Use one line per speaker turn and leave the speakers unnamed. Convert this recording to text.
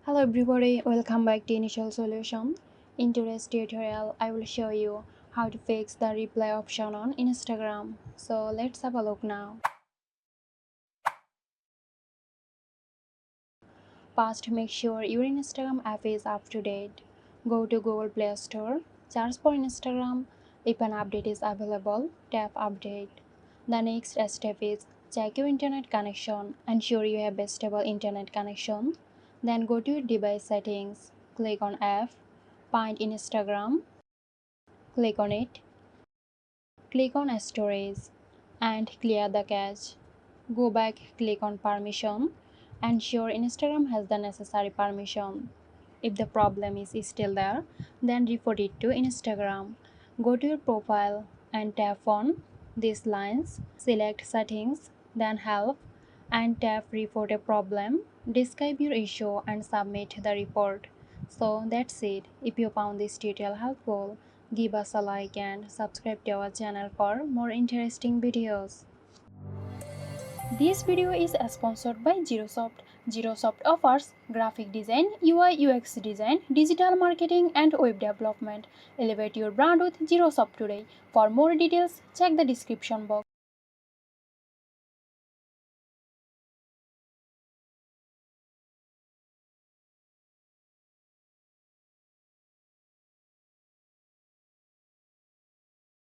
Hello everybody, welcome back to Initial Solution. In today's tutorial, I will show you how to fix the reply option on Instagram. So let's have a look now. First, make sure your Instagram app is up to date. Go to Google Play Store, search for Instagram. If an update is available, tap Update. The next step is check your internet connection. Ensure you have a stable internet connection. Then go to your device settings. Click on App. Find Instagram. Click on it. Click on Storage and clear the cache. Go back, click on Permission. Ensure Instagram has the necessary permission. If the problem is still there, then report it to Instagram. Go to your profile and tap on these lines. Select Settings, then Help, and tap Report a Problem. Describe your issue and submit the report. So that's it. If you found this tutorial helpful, give us a like and subscribe to our channel for more interesting videos. This video is sponsored by Zerosoft. Zerosoft offers graphic design, UI UX design, digital marketing and web development. Elevate your brand with Zerosoft today. For more details, check the description box.